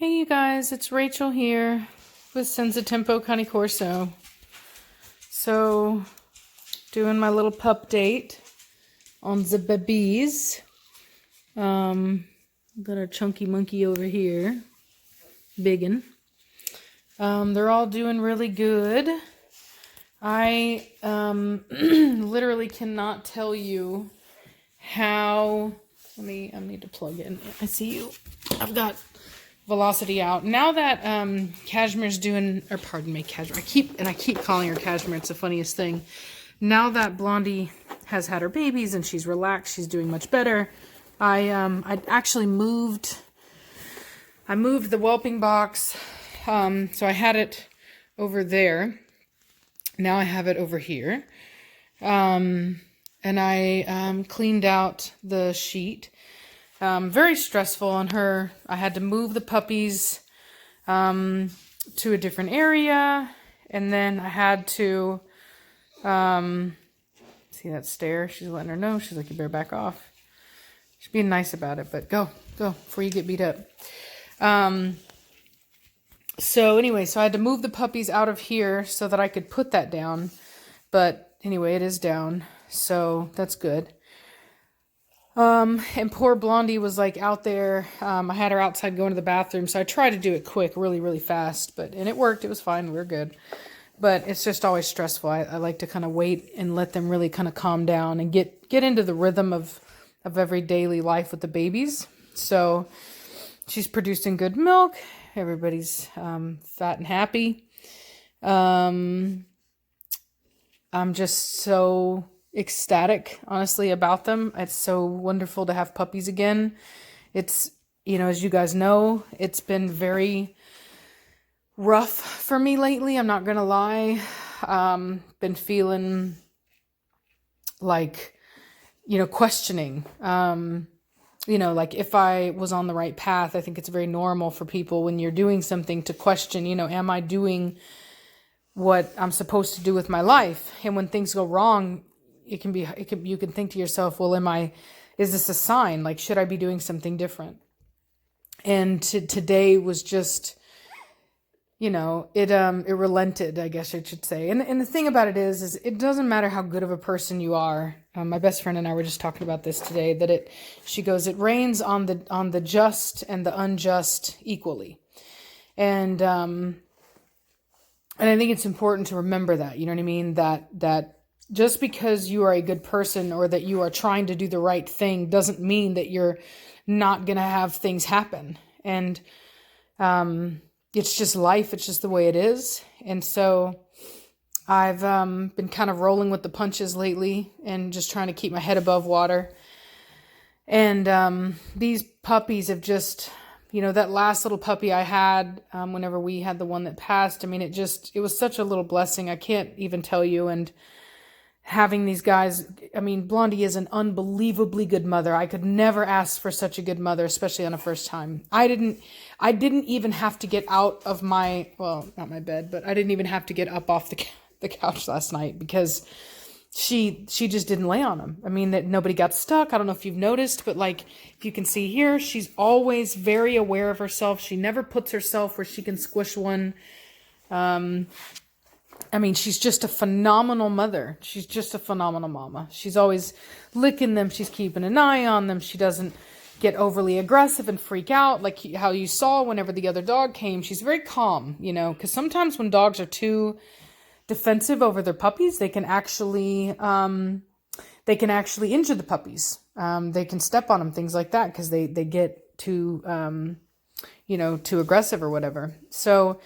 Hey you guys, it's Rachel here with Senza Tempo Cane Corso. So, doing my little pup date on the babies. Got our chunky monkey over here, biggin. They're all doing really good. I literally cannot tell you how. I need to plug in. I see you. I've got Velocity out. Now that Cashmere's doing, or pardon me, Cashmere. I keep calling her Cashmere. It's the funniest thing. Now that Blondie has had her babies and she's relaxed, she's doing much better. I actually moved. I moved the whelping box. So I had it over there. Now I have it over here. And I cleaned out the sheet. Very stressful on her. I had to move the puppies to a different area, and then I had to see that stare. She's letting her know. She's like, you better back off. She's being nice about it, but go before you get beat up. So anyway, so I had to move the puppies out of here so that I could put that down. But anyway, it is down, so that's good. And poor Blondie was like out there. I had her outside going to the bathroom, so I tried to do it quick, really, really fast, and it worked. It was fine. We were good. But it's just always stressful. I like to kind of wait and let them really kind of calm down and get into the rhythm of every daily life with the babies. So she's producing good milk. Everybody's fat and happy. I'm just so ecstatic, honestly, about them. It's so wonderful to have puppies again. It's, as you guys know, it's been very rough for me lately. I'm not gonna lie. Been feeling like, questioning, like if I was on the right path. I think it's very normal for people when you're doing something to question, am I doing what I'm supposed to do with my life? And when things go wrong, you can think to yourself, well, is this a sign? Like, should I be doing something different? And today was just, it relented, I guess I should say. And the thing about it is it doesn't matter how good of a person you are. My best friend and I were just talking about this today, that she goes, it rains on the just and the unjust equally. And I think it's important to remember that, you know what I mean? That just because you are a good person or that you are trying to do the right thing doesn't mean that you're not going to have things happen. And it's just life. It's just the way it is. And so I've been kind of rolling with the punches lately and just trying to keep my head above water. And these puppies have just, that last little puppy I had whenever we had the one that passed, it was such a little blessing. I can't even tell you. And having these guys, Blondie is an unbelievably good mother. I could never ask for such a good mother, especially on a first time. I didn't even have to get out of not my bed, but I didn't even have to get up off the couch last night because she just didn't lay on them. That nobody got stuck. I don't know if you've noticed, but if you can see here, she's always very aware of herself. She never puts herself where she can squish one. She's just a phenomenal mother. She's just a phenomenal mama. She's always licking them. She's keeping an eye on them. She doesn't get overly aggressive and freak out like how you saw whenever the other dog came. She's very calm, because sometimes when dogs are too defensive over their puppies, they can actually injure the puppies. They can step on them, things like that, because they get too too aggressive or whatever. So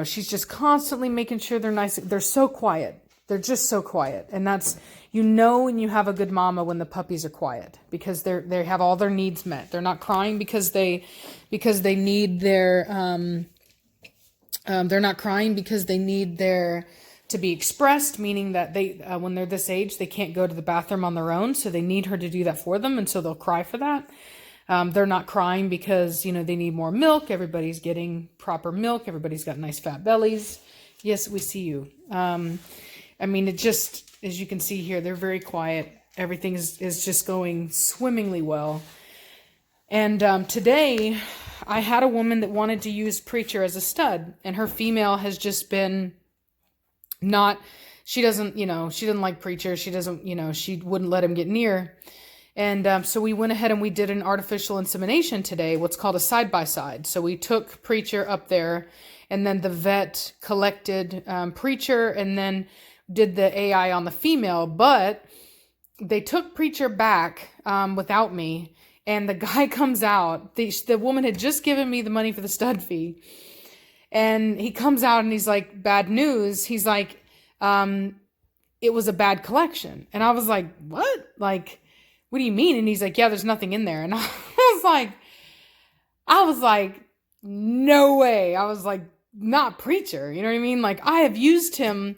she's just constantly making sure they're nice. They're so quiet. They're just so quiet. And that's, when you have a good mama when the puppies are quiet, because they have all their needs met. They're not crying because they need their, they're not crying because they need their, to be expressed, meaning that they, when they're this age, they can't go to the bathroom on their own. So they need her to do that for them. And so they'll cry for that. They're not crying because, they need more milk. Everybody's getting proper milk. Everybody's got nice fat bellies. Yes, we see you. It just, as you can see here, they're very quiet. Everything is just going swimmingly well. And today I had a woman that wanted to use Preacher as a stud, and her female has just been not, she doesn't, she doesn't like Preacher. She doesn't, she wouldn't let him get near. And so we went ahead and we did an artificial insemination today, what's called a side-by-side. So we took Preacher up there, and then the vet collected Preacher and then did the AI on the female. But they took Preacher back without me, and the guy comes out. The woman had just given me the money for the stud fee. And he comes out and he's like, bad news. He's like, it was a bad collection. And I was like, what? Like, what do you mean? And he's like, yeah, there's nothing in there. And I was like, no way. I was like, not Preacher. You know what I mean? Like, I have used him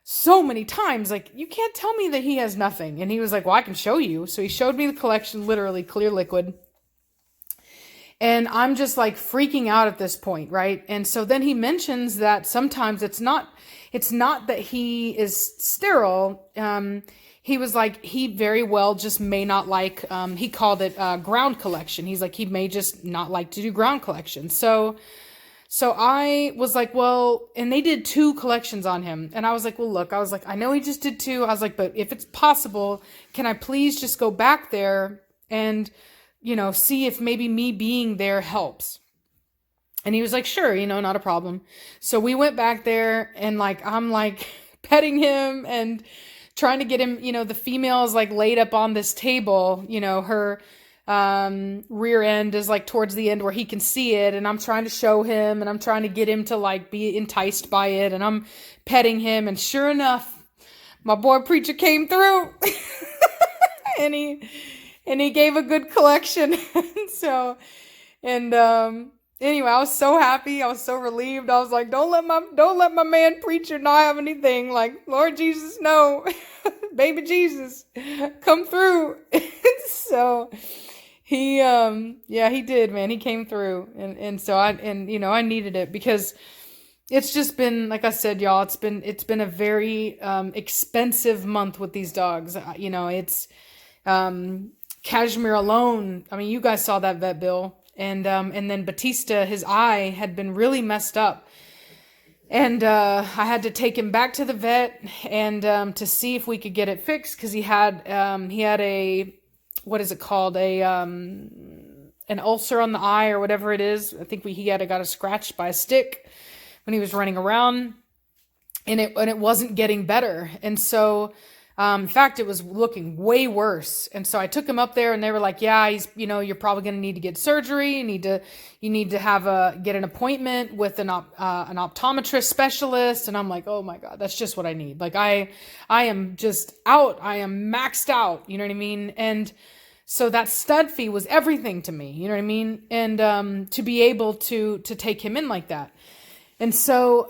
so many times. Like, you can't tell me that he has nothing. And he was like, well, I can show you. So he showed me the collection, literally clear liquid. And I'm just like freaking out at this point, right? And so then he mentions that sometimes it's not that he is sterile. He was like, he very well just may not like, he called it ground collection. He's like, he may just not like to do ground collection. So I was like, well, and they did 2 collections on him. And I was like, well, look, I was like, I know he just did 2. I was like, but if it's possible, can I please just go back there and, see if maybe me being there helps. And he was like, sure, not a problem. So we went back there, and like, I'm like petting him and trying to get him, the female is like laid up on this table, her rear end is like towards the end where he can see it. And I'm trying to show him, and I'm trying to get him to like be enticed by it. And I'm petting him. And sure enough, my boy Preacher came through and he gave a good collection. Anyway, I was so happy. I was so relieved. I was like, don't let my man Preacher not have anything. Like, Lord Jesus, no. Baby Jesus, come through. So he did, man. He came through. And so I needed it, because it's just been, like I said, y'all, it's been a very expensive month with these dogs. It's Cashmere alone. I mean, you guys saw that vet bill. And then Batista, his eye had been really messed up. And I had to take him back to the vet and to see if we could get it fixed, because he had a, what is it called? An ulcer on the eye or whatever it is. I think he got a scratch by a stick when he was running around, and it wasn't getting better. And so in fact, it was looking way worse. And so I took him up there, and they were like, yeah, he's, you're probably going to need to get surgery. You need to get an appointment with an optometrist specialist. And I'm like, oh my God, that's just what I need. Like, I am just out. I am maxed out. You know what I mean? And so that stud fee was everything to me. You know what I mean? And, to be able to take him in like that. And so,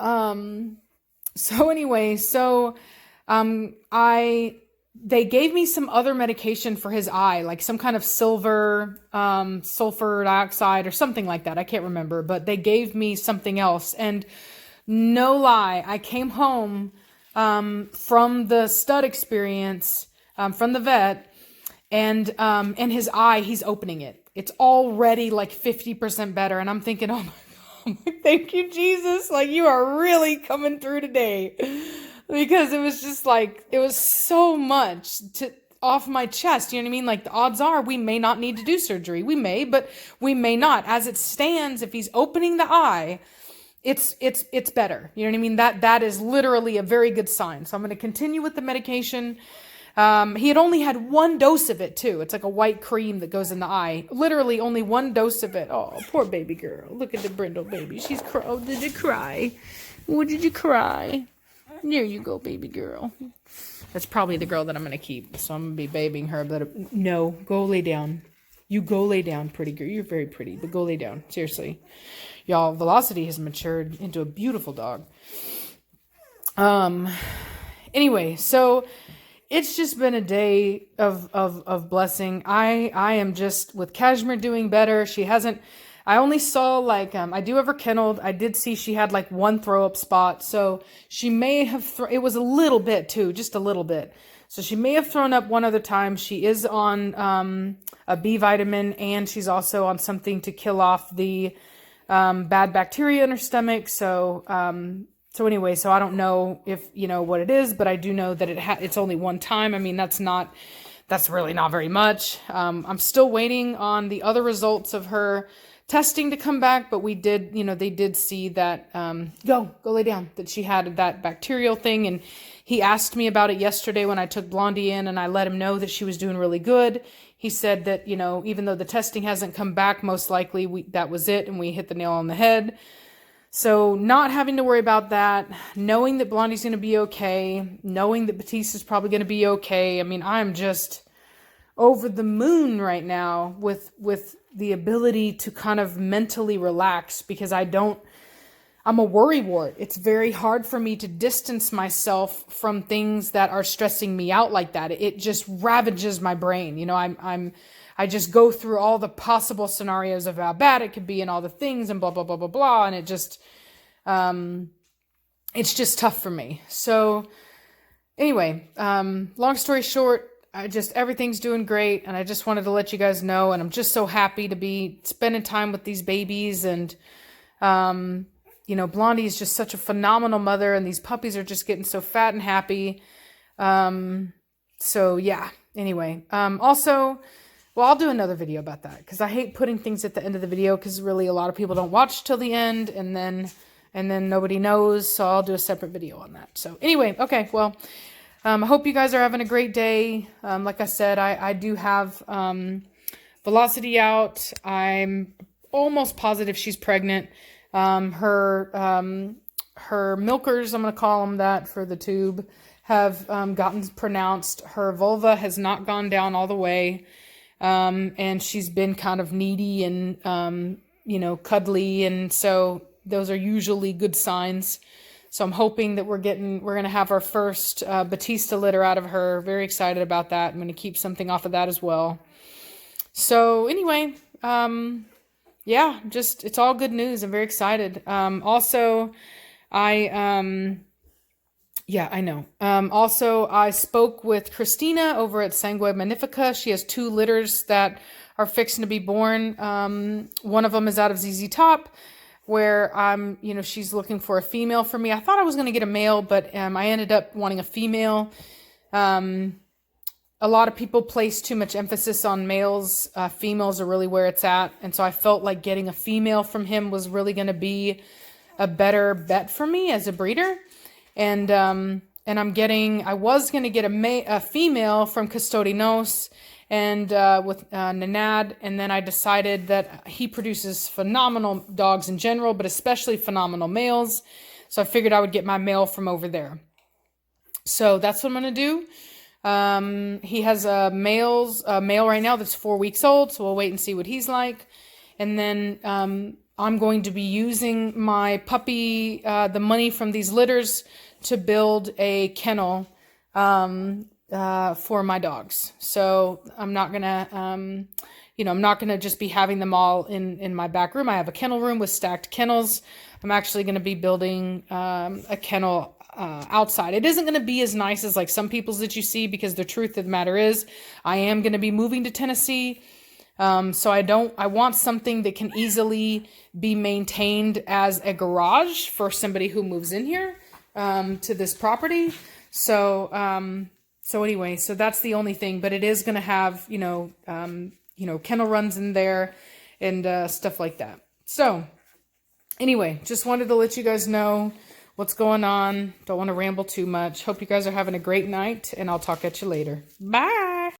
they gave me some other medication for his eye, like some kind of sulfur dioxide or something like that. I can't remember, but they gave me something else. And no lie, I came home, from the stud experience, from the vet, and his eye, he's opening it. It's already like 50% better. And I'm thinking, oh my God, thank you, Jesus. Like, you are really coming through today. Because it was just like, it was so much off my chest. You know what I mean? Like, the odds are we may not need to do surgery. We may, but we may not. As it stands, if he's opening the eye, it's better. You know what I mean? That is literally a very good sign. So I'm going to continue with the medication. He had only had 1 dose of it too. It's like a white cream that goes in the eye. Literally only 1 dose of it. Oh, poor baby girl. Look at the brindle baby. She's oh, did you cry? What did you cry? There you go, baby girl. That's probably the girl that I'm going to keep. So I'm going to be babying her. But no, go lay down. You go lay down, pretty girl. You're very pretty, but go lay down. Seriously. Y'all, Velocity has matured into a beautiful dog. Anyway, so it's just been a day of blessing. I am just, with Cashmere doing better. She hasn't, I only saw like, I do have her kenneled. I did see she had like 1 throw up spot. So she may have, it was a little bit too, just a little bit. So she may have thrown up one other time. She is on a B vitamin, and she's also on something to kill off the bad bacteria in her stomach. So anyway, so I don't know if, what it is, but I do know that it's only one time. I mean, that's really not very much. I'm still waiting on the other results of her testing to come back, but they did see that, go lay down, that she had that bacterial thing. And he asked me about it yesterday when I took Blondie in, and I let him know that she was doing really good. He said that, even though the testing hasn't come back, most likely that was it, and we hit the nail on the head. So not having to worry about that, knowing that Blondie's going to be okay, knowing that Batista's probably going to be okay. I mean, I'm just over the moon right now with the ability to kind of mentally relax, because I'm a worrywart. It's very hard for me to distance myself from things that are stressing me out like that. It just ravages my brain. I just go through all the possible scenarios of how bad it could be and all the things and blah, blah, blah, blah, blah. And it's just tough for me. So anyway, long story short, everything's doing great. And I just wanted to let you guys know. And I'm just so happy to be spending time with these babies. And, Blondie is just such a phenomenal mother, and these puppies are just getting so fat and happy. So yeah, anyway, also, well, I'll do another video about that, because I hate putting things at the end of the video, because really a lot of people don't watch till the end, and then nobody knows. So I'll do a separate video on that. So anyway, okay, well, I hope you guys are having a great day. Like I said, I do have Velocity out. I'm almost positive she's pregnant. Her milkers, I'm going to call them that for the tube, have gotten pronounced. Her vulva has not gone down all the way. And she's been kind of needy and, cuddly. And so those are usually good signs. So I'm hoping that we're going to have our first Batista litter out of her. Very excited about that. I'm going to keep something off of that as well. So anyway, yeah, it's all good news. I'm very excited. Also, yeah, I know. Also, I spoke with Christina over at Sanguine Magnifica. She has 2 litters that are fixing to be born. One of them is out of ZZ Top, where she's looking for a female for me. I thought I was going to get a male, but I ended up wanting a female. A lot of people place too much emphasis on males. Females are really where it's at. And so I felt like getting a female from him was really going to be a better bet for me as a breeder. And I was going to get a female from Custodinos and with Nanad. And then I decided that he produces phenomenal dogs in general, but especially phenomenal males. So I figured I would get my male from over there. So that's what I'm going to do. He has a male right now that's 4 weeks old. So we'll wait and see what he's like. And then, I'm going to be using my puppy, the money from these litters to build a kennel, for my dogs. So I'm not gonna, I'm not gonna just be having them all in my back room. I have a kennel room with stacked kennels. I'm actually going to be building, a kennel outside. It isn't going to be as nice as like some people's that you see, because the truth of the matter is I am going to be moving to Tennessee. So I want something that can easily be maintained as a garage for somebody who moves in here, to this property. So anyway, so that's the only thing, but it is going to have, kennel runs in there and, stuff like that. So anyway, just wanted to let you guys know what's going on. Don't want to ramble too much. Hope you guys are having a great night, and I'll talk at you later. Bye.